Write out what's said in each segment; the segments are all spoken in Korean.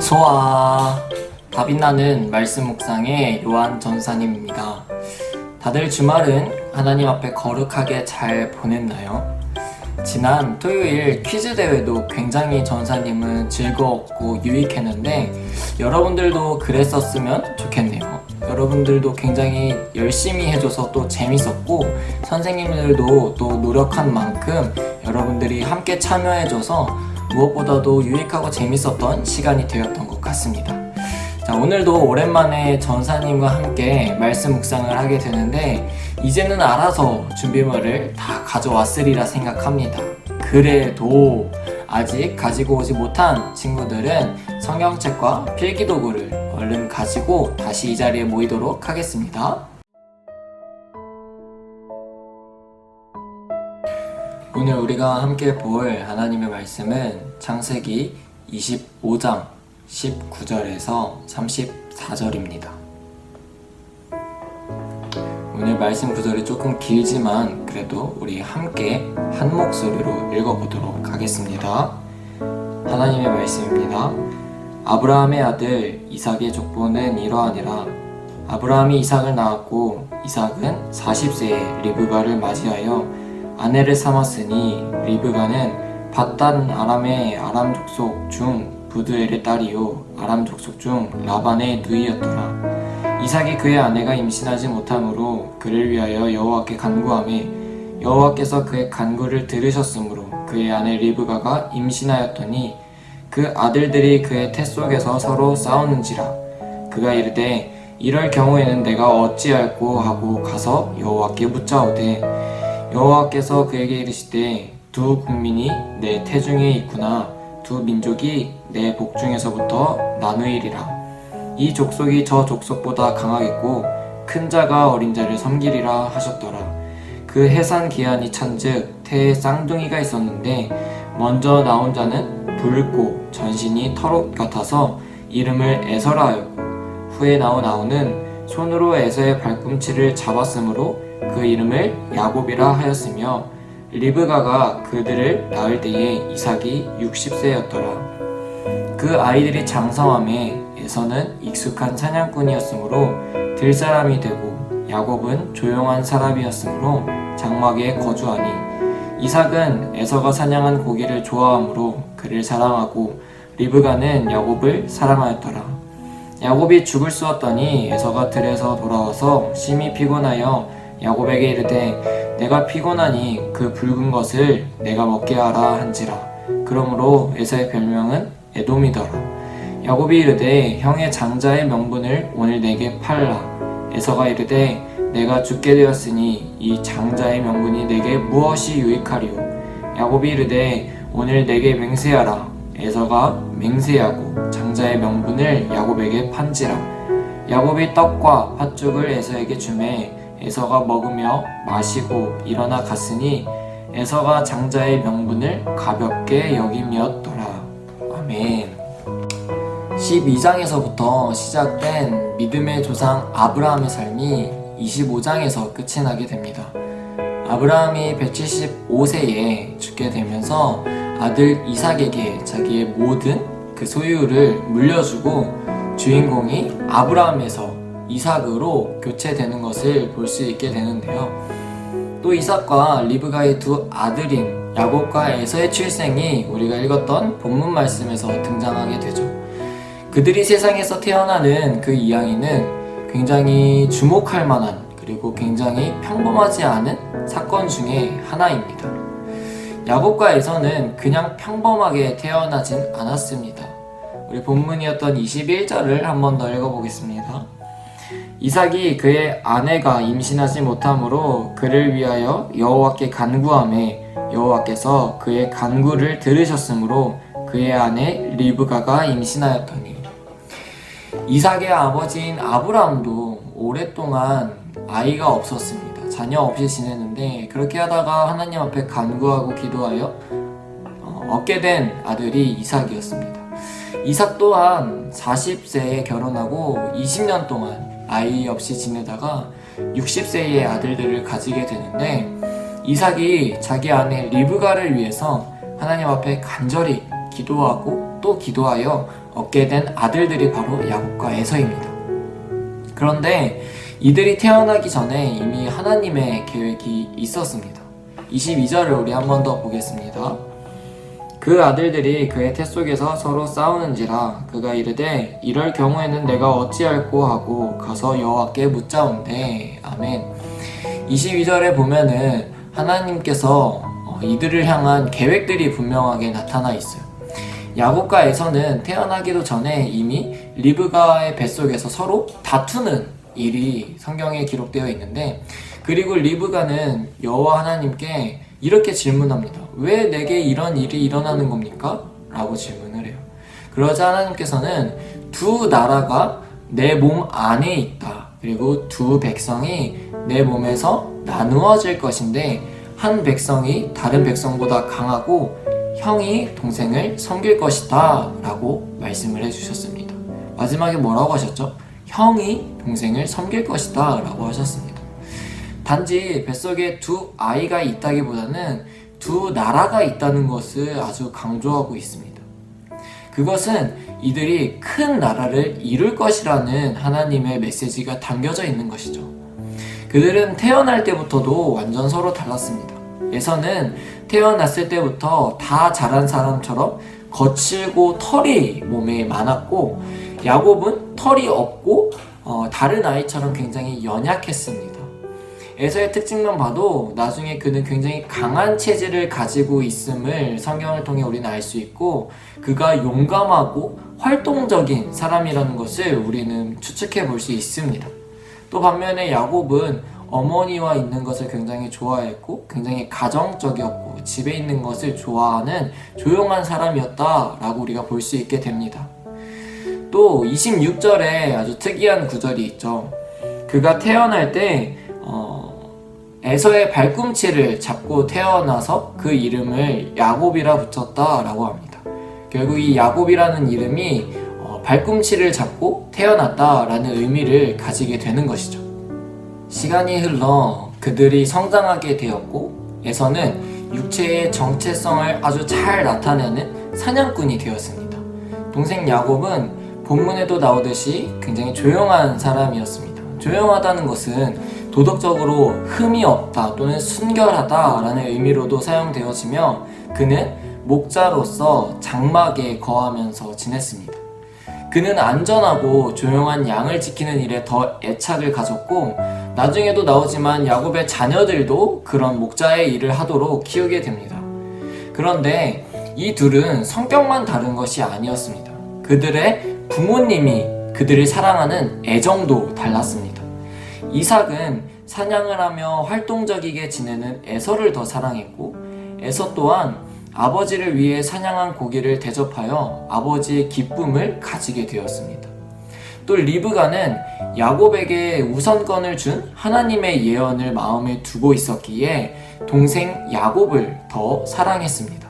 소아 다빛나는 말씀 묵상의 요한 전사님입니다. 다들 주말은 하나님 앞에 거룩하게 잘 보냈나요? 지난 토요일 퀴즈 대회도 굉장히 전사님은 즐거웠고 유익했는데 여러분들도 그랬었으면 좋겠네요. 여러분들도 굉장히 열심히 해줘서 또 재밌었고 선생님들도 또 노력한 만큼 여러분들이 함께 참여해줘서 무엇보다도 유익하고 재밌었던 시간이 되었던 것 같습니다. 자, 오늘도 오랜만에 전사님과 함께 말씀 묵상을 하게 되는데 이제는 알아서 준비물을 다 가져왔으리라 생각합니다. 그래도 아직 가지고 오지 못한 친구들은 성경책과 필기도구를 얼른 가지고 다시 이 자리에 모이도록 하겠습니다. 오늘 우리가 함께 볼 하나님의 말씀은 창세기 25장 19절에서 34절입니다. 오늘 말씀 구절이 조금 길지만 그래도 우리 함께 한 목소리로 읽어보도록 하겠습니다. 하나님의 말씀입니다. 아브라함의 아들 이삭의 족보는 이러하니라. 아브라함이 이삭을 낳았고 이삭은 40세에 리브가를 맞이하여 아내를 삼았으니 리브가는 밧단 아람의 아람 족속 중 부두엘의 딸이요 아람 족속 중 라반의 누이였더라. 이삭이 그의 아내가 임신하지 못하므로 그를 위하여 여호와께 간구하매 여호와께서 그의 간구를 들으셨으므로 그의 아내 리브가가 임신하였더니 그 아들들이 그의 태 속에서 서로 싸우는지라. 그가 이르되 이럴 경우에는 내가 어찌할꼬 하고 가서 여호와께 묻자오되 여호와께서 그에게 이르시되 두 국민이 내 태중에 있구나. 두 민족이 내 복중에서부터 나누이리라. 이 족속이 저 족속보다 강하겠고 큰 자가 어린 자를 섬기리라 하셨더라. 그 해산 기한이 찬즉 태에 쌍둥이가 있었는데 먼저 나온 자는 붉고 전신이 털옷 같아서 이름을 에서라 하였고 후에 나온 아우는 손으로 에서의 발꿈치를 잡았으므로 그 이름을 야곱이라 하였으며 리브가가 그들을 낳을 때에 이삭이 60세였더라. 그 아이들이 장성함에 에서는 익숙한 사냥꾼이었으므로 들사람이 되고 야곱은 조용한 사람이었으므로 장막에 거주하니 이삭은 에서가 사냥한 고기를 좋아하므로 그를 사랑하고 리브가는 야곱을 사랑하였더라. 야곱이 죽을 쑤었더니 에서가 들에서 돌아와서 심히 피곤하여 야곱에게 이르되 내가 피곤하니 그 붉은 것을 내가 먹게 하라 한지라. 그러므로 에서의 별명은 에돔이더라. 야곱이 이르되 형의 장자의 명분을 오늘 내게 팔라. 에서가 이르되 내가 죽게 되었으니 이 장자의 명분이 내게 무엇이 유익하리요. 야곱이 이르되 오늘 내게 맹세하라. 에서가 맹세하고 장자의 명분을 야곱에게 판지라. 야곱이 떡과 팥죽을 에서에게 주매 에서가 먹으며 마시고 일어나 갔으니 에서가 장자의 명분을 가볍게 여김이었더라. 아멘. 12장에서부터 시작된 믿음의 조상 아브라함의 삶이 25장에서 끝이 나게 됩니다. 아브라함이 175세에 죽게 되면서 아들 이삭에게 자기의 모든 그 소유를 물려주고 주인공이 아브라함에서 이삭으로 교체되는 것을 볼 수 있게 되는데요. 또 이삭과 리브가의 두 아들인 야곱과 에서의 출생이 우리가 읽었던 본문 말씀에서 등장하게 되죠. 그들이 세상에서 태어나는 그 이야기는 굉장히 주목할 만한 그리고 굉장히 평범하지 않은 사건 중에 하나입니다. 야곱과 에서는 그냥 평범하게 태어나진 않았습니다. 우리 본문이었던 21절을 한 번 더 읽어보겠습니다. 이삭이 그의 아내가 임신하지 못하므로 그를 위하여 여호와께 간구하매 여호와께서 그의 간구를 들으셨으므로 그의 아내 리브가가 임신하였더니. 이삭의 아버지인 아브라함도 오랫동안 아이가 없었습니다. 자녀 없이 지냈는데 그렇게 하다가 하나님 앞에 간구하고 기도하여 얻게 된 아들이 이삭이었습니다. 이삭 또한 40세에 결혼하고 20년 동안 아이 없이 지내다가 60세의 아들들을 가지게 되는데 이삭이 자기 아내 리브가를 위해서 하나님 앞에 간절히 기도하고 또 기도하여 얻게 된 아들들이 바로 야곱과 에서입니다. 그런데 이들이 태어나기 전에 이미 하나님의 계획이 있었습니다. 22절을 우리 한 번 더 보겠습니다. 그 아들들이 그의 태 속에서 서로 싸우는지라 그가 이르되 이럴 경우에는 내가 어찌할꼬 하고 가서 여호와께 묻자온대. 아멘. 22절에 보면은 하나님께서 이들을 향한 계획들이 분명하게 나타나 있어요. 야곱과 에서는 태어나기도 전에 이미 리브가의 뱃속에서 서로 다투는 일이 성경에 기록되어 있는데, 그리고 리브가는 여호와 하나님께 이렇게 질문합니다. 왜 내게 이런 일이 일어나는 겁니까? 라고 질문을 해요. 그러자 하나님께서는 두 나라가 내 몸 안에 있다. 그리고 두 백성이 내 몸에서 나누어질 것인데 한 백성이 다른 백성보다 강하고 형이 동생을 섬길 것이다 라고 말씀을 해주셨습니다. 마지막에 뭐라고 하셨죠? 형이 동생을 섬길 것이다 라고 하셨습니다. 단지 뱃속에 두 아이가 있다기보다는 두 나라가 있다는 것을 아주 강조하고 있습니다. 그것은 이들이 큰 나라를 이룰 것이라는 하나님의 메시지가 담겨져 있는 것이죠. 그들은 태어날 때부터도 완전 서로 달랐습니다. 에서는 태어났을 때부터 다 자란 사람처럼 거칠고 털이 몸에 많았고, 야곱은 털이 없고 다른 아이처럼 굉장히 연약했습니다. 에서의 특징만 봐도 나중에 그는 굉장히 강한 체질을 가지고 있음을 성경을 통해 우리는 알 수 있고, 그가 용감하고 활동적인 사람이라는 것을 우리는 추측해 볼 수 있습니다. 또 반면에 야곱은 어머니와 있는 것을 굉장히 좋아했고 굉장히 가정적이었고 집에 있는 것을 좋아하는 조용한 사람이었다라고 우리가 볼 수 있게 됩니다. 또 26절에 아주 특이한 구절이 있죠. 그가 태어날 때 에서의 발꿈치를 잡고 태어나서 그 이름을 야곱이라 붙였다라고 합니다. 결국 이 야곱이라는 이름이 발꿈치를 잡고 태어났다라는 의미를 가지게 되는 것이죠. 시간이 흘러 그들이 성장하게 되었고, 에서는 육체의 정체성을 아주 잘 나타내는 사냥꾼이 되었습니다. 동생 야곱은 본문에도 나오듯이 굉장히 조용한 사람이었습니다. 조용하다는 것은 도덕적으로 흠이 없다 또는 순결하다 라는 의미로도 사용되어지며, 그는 목자로서 장막에 거하면서 지냈습니다. 그는 안전하고 조용한 양을 지키는 일에 더 애착을 가졌고, 나중에도 나오지만 야곱의 자녀들도 그런 목자의 일을 하도록 키우게 됩니다. 그런데 이 둘은 성격만 다른 것이 아니었습니다. 그들의 부모님이 그들을 사랑하는 애정도 달랐습니다. 이삭은 사냥을 하며 활동적이게 지내는 에서를 더 사랑했고, 에서 또한 아버지를 위해 사냥한 고기를 대접하여 아버지의 기쁨을 가지게 되었습니다. 또 리브가는 야곱에게 우선권을 준 하나님의 예언을 마음에 두고 있었기에 동생 야곱을 더 사랑했습니다.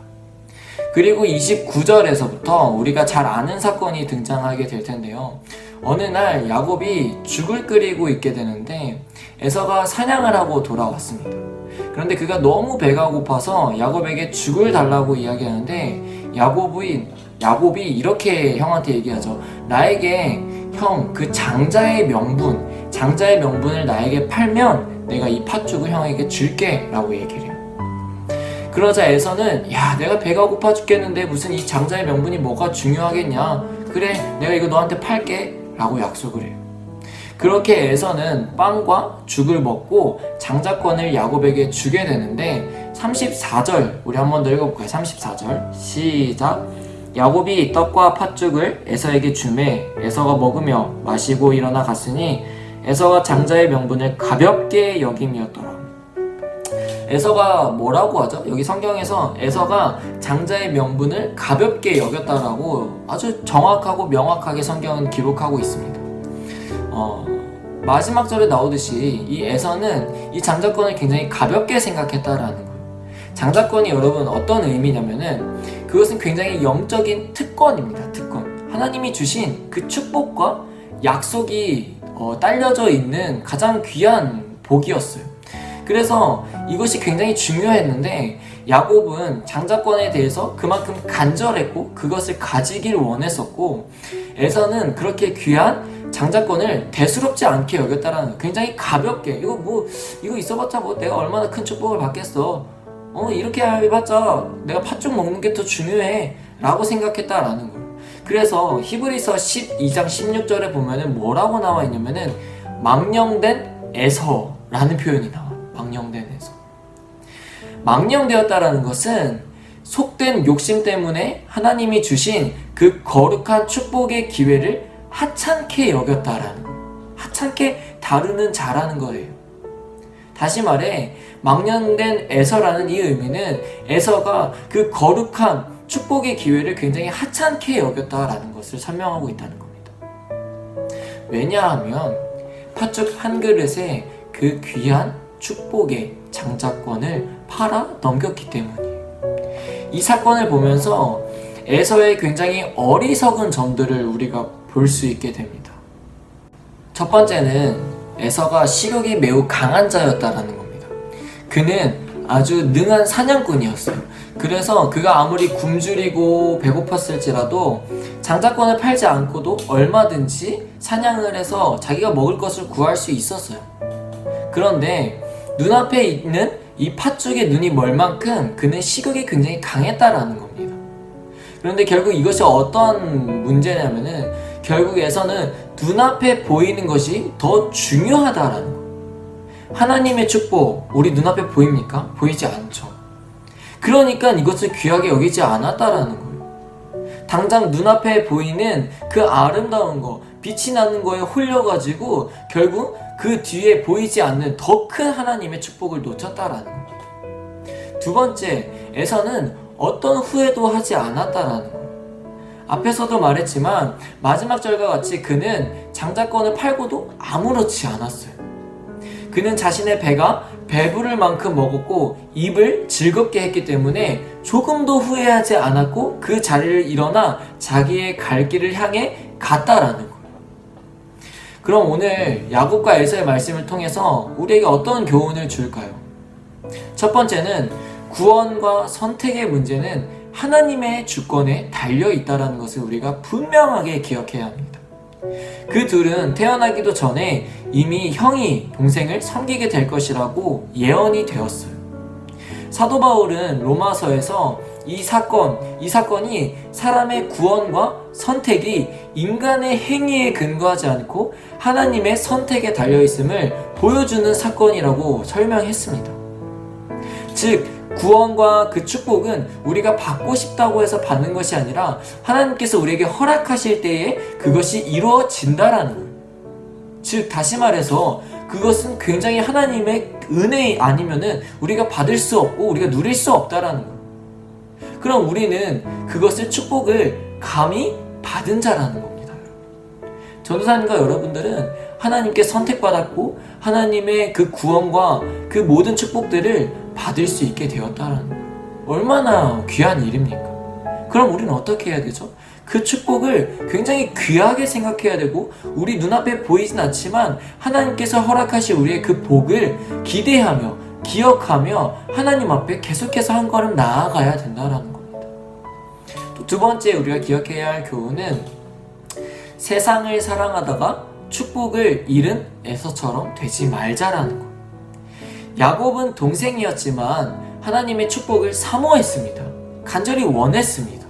그리고 29절에서부터 우리가 잘 아는 사건이 등장하게 될 텐데요. 어느 날 야곱이 죽을 끓이고 있게 되는데 에서가 사냥을 하고 돌아왔습니다. 그런데 그가 너무 배가 고파서 야곱에게 죽을 달라고 이야기하는데 야곱이 이렇게 형한테 얘기하죠. 나에게 형, 그 장자의 명분을 나에게 팔면 내가 이 팥죽을 형에게 줄게 라고 얘기를 해요. 그러자 에서는 야, 내가 배가 고파 죽겠는데 무슨 이 장자의 명분이 뭐가 중요하겠냐, 그래 내가 이거 너한테 팔게 라고 약속을 해요. 그렇게 에서는 빵과 죽을 먹고 장자권을 야곱에게 주게 되는데, 34절 우리 한 번 더 읽어볼까요? 34절 시작. 야곱이 떡과 팥죽을 에서에게 주매 에서가 먹으며 마시고 일어나 갔으니 에서가 장자의 명분을 가볍게 여김이었더라. 에서가 뭐라고 하죠? 여기 성경에서 에서가 장자의 명분을 가볍게 여겼다라고 아주 정확하고 명확하게 성경은 기록하고 있습니다. 마지막 절에 나오듯이 이 에서는 이 장자권을 굉장히 가볍게 생각했다라는 거예요. 장자권이 여러분 어떤 의미냐면은 그것은 굉장히 영적인 특권입니다. 특권. 하나님이 주신 그 축복과 약속이 딸려져 있는 가장 귀한 복이었어요. 그래서 이것이 굉장히 중요했는데 야곱은 장자권에 대해서 그만큼 간절했고 그것을 가지길 원했었고, 에서는 그렇게 귀한 장자권을 대수롭지 않게 여겼다라는 거예요. 굉장히 가볍게, 이거 있어봤자 내가 얼마나 큰 축복을 받겠어, 이렇게 해봤자 내가 팥죽 먹는 게 더 중요해 라고 생각했다라는 거예요. 그래서 히브리서 12장 16절에 보면은 뭐라고 나와 있냐면은 망령된 에서라는 표현이 나와. 망령된 에서. 망령되었다라는 것은 속된 욕심 때문에 하나님이 주신 그 거룩한 축복의 기회를 하찮게 여겼다라는 거예요. 하찮게 다루는 자라는 거예요. 다시 말해 망령된 에서라는 이 의미는 에서가 그 거룩한 축복의 기회를 굉장히 하찮게 여겼다라는 것을 설명하고 있다는 겁니다. 왜냐하면 팥죽 한 그릇에 그 귀한 축복의 장자권을 팔아 넘겼기 때문이에요. 이 사건을 보면서 에서의 굉장히 어리석은 점들을 우리가 볼 수 있게 됩니다. 첫 번째는 에서가 식욕이 매우 강한 자였다라는 겁니다. 그는 아주 능한 사냥꾼이었어요. 그래서 그가 아무리 굶주리고 배고팠을지라도 장자권을 팔지 않고도 얼마든지 사냥을 해서 자기가 먹을 것을 구할 수 있었어요. 그런데 눈앞에 있는 이 팥죽에 눈이 멀 만큼 그는 식욕이 굉장히 강했다라는 겁니다. 그런데 결국 이것이 어떤 문제냐면은 결국에서는 눈앞에 보이는 것이 더 중요하다라는 거예요. 하나님의 축복, 우리 눈앞에 보입니까? 보이지 않죠. 그러니까 이것을 귀하게 여기지 않았다라는 거예요. 당장 눈앞에 보이는 그 아름다운 거, 빛이 나는 거에 홀려가지고 결국 그 뒤에 보이지 않는 더 큰 하나님의 축복을 놓쳤다라는 겁니다. 두 번째, 에서는 어떤 후회도 하지 않았다라는 거예요. 앞에서도 말했지만 마지막 절과 같이 그는 장자권을 팔고도 아무렇지 않았어요. 그는 자신의 배가 배부를 만큼 먹었고 입을 즐겁게 했기 때문에 조금도 후회하지 않았고 그 자리를 일어나 자기의 갈 길을 향해 갔다라는 거예요. 그럼 오늘 야곱과 에서의 말씀을 통해서 우리에게 어떤 교훈을 줄까요? 첫 번째는 구원과 선택의 문제는 하나님의 주권에 달려 있다는 것을 우리가 분명하게 기억해야 합니다. 그 둘은 태어나기도 전에 이미 형이 동생을 섬기게 될 것이라고 예언이 되었어요. 사도 바울은 로마서에서 이 사건이 사람의 구원과 선택이 인간의 행위에 근거하지 않고 하나님의 선택에 달려있음을 보여주는 사건이라고 설명했습니다. 즉, 구원과 그 축복은 우리가 받고 싶다고 해서 받는 것이 아니라 하나님께서 우리에게 허락하실 때에 그것이 이루어진다라는 거예요. 즉, 다시 말해서 그것은 굉장히 하나님의 은혜 아니면은 우리가 받을 수 없고 우리가 누릴 수 없다라는 거예요. 그럼 우리는 그것을 축복을 감히 받은 자라는 겁니다. 전도사님과 여러분들은 하나님께 선택받았고 하나님의 그 구원과 그 모든 축복들을 받을 수 있게 되었다라는 거예요. 얼마나 귀한 일입니까? 그럼 우리는 어떻게 해야 되죠? 그 축복을 굉장히 귀하게 생각해야 되고 우리 눈앞에 보이진 않지만 하나님께서 허락하실 우리의 그 복을 기대하며 기억하며 하나님 앞에 계속해서 한 걸음 나아가야 된다는 겁니다. 또 두 번째 우리가 기억해야 할 교훈은 세상을 사랑하다가 축복을 잃은 에서처럼 되지 말자라는 것. 야곱은 동생이었지만 하나님의 축복을 사모했습니다. 간절히 원했습니다.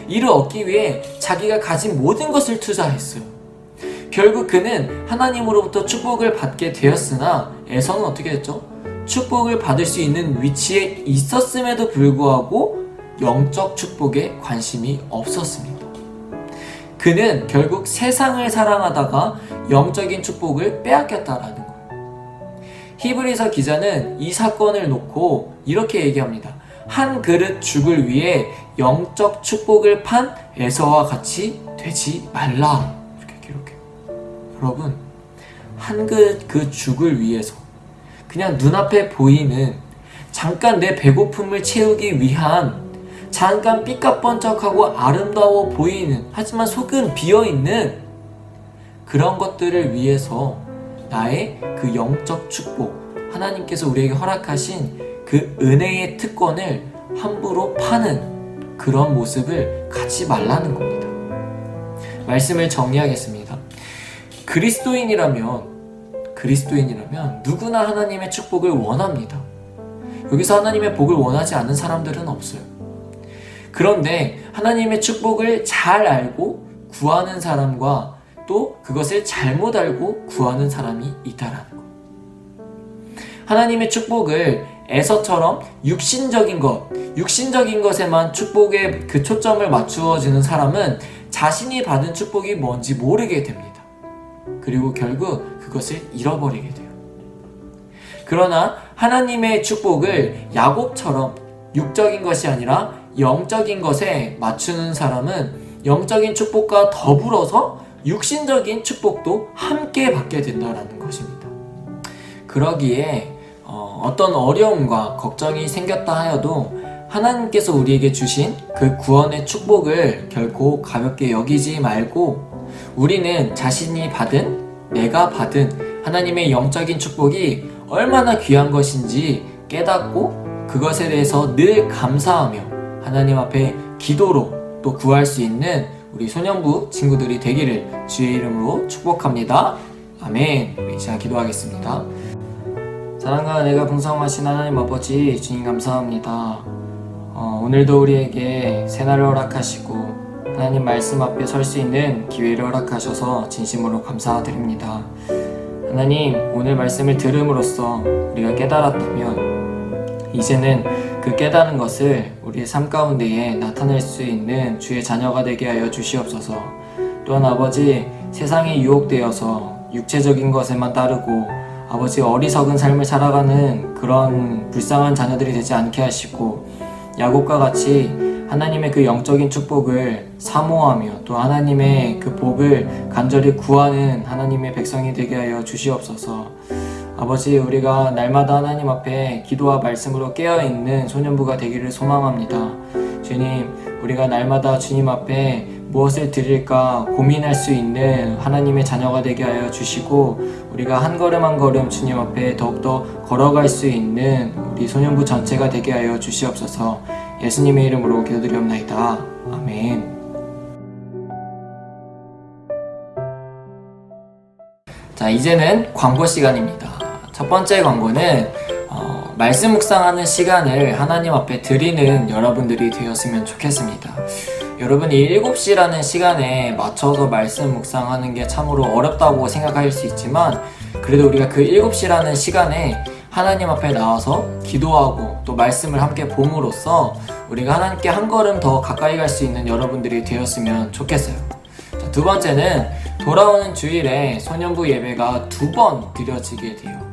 이를 얻기 위해 자기가 가진 모든 것을 투자했어요. 결국 그는 하나님으로부터 축복을 받게 되었으나 에서는 어떻게 됐죠? 축복을 받을 수 있는 위치에 있었음에도 불구하고 영적 축복에 관심이 없었습니다. 그는 결국 세상을 사랑하다가 영적인 축복을 빼앗겼다라는 거예요. 히브리서 기자는 이 사건을 놓고 이렇게 얘기합니다. 한 그릇 죽을 위해 영적 축복을 판 에서와 같이 되지 말라. 이렇게 기록해요. 여러분, 한 그릇 그 죽을 위해서 그냥 눈앞에 보이는 잠깐 내 배고픔을 채우기 위한 잠깐 삐까뻔쩍하고 아름다워 보이는 하지만 속은 비어있는 그런 것들을 위해서 나의 그 영적 축복, 하나님께서 우리에게 허락하신 그 은혜의 특권을 함부로 파는 그런 모습을 갖지 말라는 겁니다. 말씀을 정리하겠습니다. 그리스도인이라면 누구나 하나님의 축복을 원합니다. 여기서 하나님의 복을 원하지 않는 사람들은 없어요. 그런데 하나님의 축복을 잘 알고 구하는 사람과 또 그것을 잘못 알고 구하는 사람이 있다라는 것. 하나님의 축복을 에서처럼 육신적인 것에만 축복의 그 초점을 맞추어지는 사람은 자신이 받은 축복이 뭔지 모르게 됩니다. 그리고 결국 그것을 잃어버리게 돼요. 그러나 하나님의 축복을 야곱처럼 육적인 것이 아니라 영적인 것에 맞추는 사람은 영적인 축복과 더불어서 육신적인 축복도 함께 받게 된다는 것입니다. 그러기에 어떤 어려움과 걱정이 생겼다 하여도 하나님께서 우리에게 주신 그 구원의 축복을 결코 가볍게 여기지 말고 우리는 자신이 내가 받은 하나님의 영적인 축복이 얼마나 귀한 것인지 깨닫고 그것에 대해서 늘 감사하며 하나님 앞에 기도로 또 구할 수 있는 우리 소년부 친구들이 되기를 주의 이름으로 축복합니다. 아멘. 우리 시간 기도하겠습니다. 사랑과 은혜가 풍성하신 하나님 아버지 주님 감사합니다. 오늘도 우리에게 새날을 허락하시고 하나님 말씀 앞에 설 수 있는 기회를 허락하셔서 진심으로 감사드립니다. 하나님, 오늘 말씀을 들음으로써 우리가 깨달았다면 이제는 그 깨달은 것을 우리의 삶 가운데에 나타낼 수 있는 주의 자녀가 되게 하여 주시옵소서. 또한 아버지, 세상에 유혹되어서 육체적인 것에만 따르고 아버지 어리석은 삶을 살아가는 그런 불쌍한 자녀들이 되지 않게 하시고 야곱과 같이 하나님의 그 영적인 축복을 사모하며 또 하나님의 그 복을 간절히 구하는 하나님의 백성이 되게 하여 주시옵소서. 아버지, 우리가 날마다 하나님 앞에 기도와 말씀으로 깨어있는 소년부가 되기를 소망합니다. 주님, 우리가 날마다 주님 앞에 무엇을 드릴까 고민할 수 있는 하나님의 자녀가 되게 하여 주시고 우리가 한 걸음 한 걸음 주님 앞에 더욱더 걸어갈 수 있는 우리 소년부 전체가 되게 하여 주시옵소서. 예수님의 이름으로 기도드리옵나이다. 아멘. 자, 이제는 광고 시간입니다. 첫 번째 광고는 말씀 묵상하는 시간을 하나님 앞에 드리는 여러분들이 되었으면 좋겠습니다. 여러분, 이 7시라는 시간에 맞춰서 말씀 묵상하는 게 참으로 어렵다고 생각할 수 있지만 그래도 우리가 그 7시라는 시간에 하나님 앞에 나와서 기도하고 또 말씀을 함께 봄으로써 우리가 하나님께 한 걸음 더 가까이 갈 수 있는 여러분들이 되었으면 좋겠어요. 자, 두 번째는 돌아오는 주일에 소년부 예배가 2번 드려지게 돼요.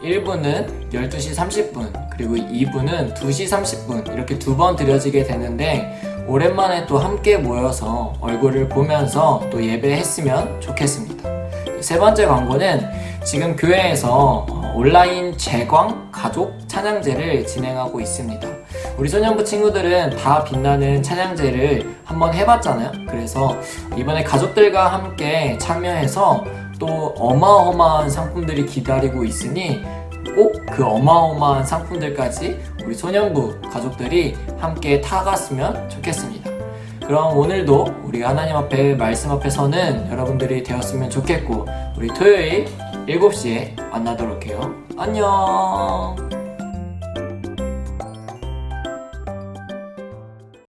1부는 12시 30분 그리고 2부는 2시 30분 이렇게 2번 드려지게 되는데 오랜만에 또 함께 모여서 얼굴을 보면서 또 예배했으면 좋겠습니다. 세 번째 광고는 지금 교회에서 온라인 재광 가족 찬양제를 진행하고 있습니다. 우리 소년부 친구들은 다 빛나는 찬양제를 한번 해봤잖아요. 그래서 이번에 가족들과 함께 참여해서 또 어마어마한 상품들이 기다리고 있으니 꼭 그 어마어마한 상품들까지 우리 소년부 가족들이 함께 타갔으면 좋겠습니다. 그럼 오늘도 우리가 하나님 앞에 말씀 앞에 서는 여러분들이 되었으면 좋겠고 우리 토요일 7시에 만나도록 해요. 안녕.